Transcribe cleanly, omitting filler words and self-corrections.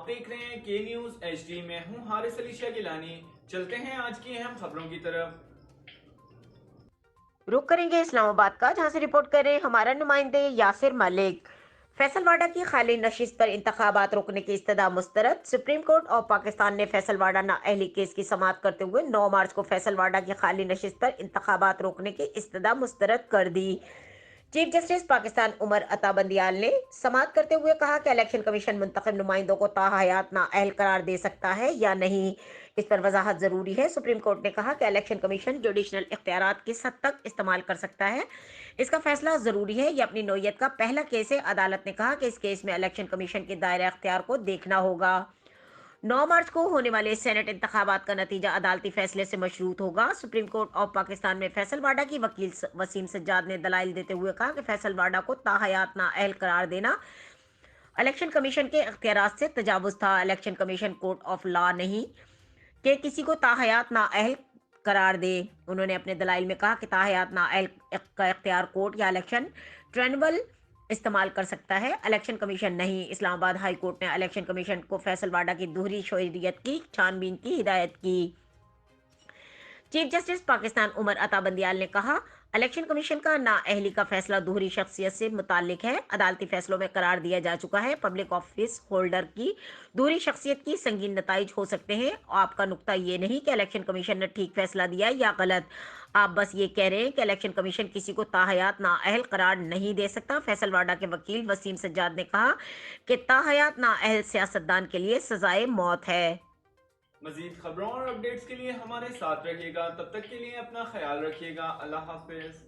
آپ دیکھ رہے ہیں کے نیوز ایچ ڈی میں ہوں حارث علی شاہ گیلانی۔ چلتے ہیں آج کی اہم خبروں کی طرف۔ رخ کریں گے اسلام آباد کا، جہاں سے رپورٹ کر رہے ہیں ہمارا نمائندے یاسر ملک۔ فیصل واڈا کی خالی نشست پر انتخابات روکنے کی استدعا مسترد۔ سپریم کورٹ آف پاکستان نے فیصل واڈا نااہلی کیس کی سماعت کرتے ہوئے 9 مارچ کو فیصل واڈا کی خالی نشست پر انتخابات روکنے کی استدعا مسترد کر دی۔ چیف جسٹس پاکستان عمر عطا بندیال نے سماعت کرتے ہوئے کہا کہ الیکشن کمیشن منتخب نمائندوں کو تاحیات نااہل قرار دے سکتا ہے یا نہیں، اس پر وضاحت ضروری ہے۔ سپریم کورٹ نے کہا کہ الیکشن کمیشن جوڈیشنل اختیارات کس حد تک استعمال کر سکتا ہے، اس کا فیصلہ ضروری ہے۔ یہ اپنی نوعیت کا پہلا کیس ہے۔ عدالت نے کہا کہ اس کیس میں الیکشن کمیشن کے دائرہ اختیار کو دیکھنا ہوگا۔ 9 مارچ کو ہونے والے سینٹ انتخابات کا نتیجہ عدالتی فیصلے سے مشروط ہوگا۔ سپریم کورٹ آف پاکستان میں فیصل واڈا کی وکیل وسیم سجاد نے دلائل دیتے ہوئے کہا کہ فیصل واڈا کو تاحیات نااہل قرار دینا الیکشن کمیشن کے اختیارات سے تجاوز تھا۔ Election commission court of law نہیں کہ کسی کو تاحیات نااہل قرار دے۔ انہوں نے اپنے دلائل میں کہا کہ تاحیات نااہل کا اختیار کورٹ یا الیکشن ٹرائبونل استعمال کر سکتا ہے، الیکشن کمیشن نہیں۔ اسلام آباد ہائی کورٹ نے الیکشن کمیشن کو فیصل واڈا کی دوہری شہریت کی چھان بین کی ہدایت کی۔ چیف جسٹس پاکستان عمر عطا بندیال نے کہا، الیکشن کمیشن کا نااہلی کا فیصلہ دوہری شخصیت سے متعلق ہے۔ عدالتی فیصلوں میں قرار دیا جا چکا ہے، پبلک آفس ہولڈر کی دوہری شخصیت کی سنگین نتائج ہو سکتے ہیں۔ آپ کا نقطہ یہ نہیں کہ الیکشن کمیشن نے ٹھیک فیصلہ دیا یا غلط، آپ بس یہ کہہ رہے ہیں کہ الیکشن کمیشن کسی کو تاحیات نااہل قرار نہیں دے سکتا۔ فیصل واڈا کے وکیل وسیم سجاد نے کہا کہ تاحیات نااہل سیاستدان کے لیے سزائے موت ہے۔ مزید خبروں اور اپڈیٹس کے لیے ہمارے ساتھ رہیے گا، تب تک کے لیے اپنا خیال رکھیے گا۔ اللہ حافظ۔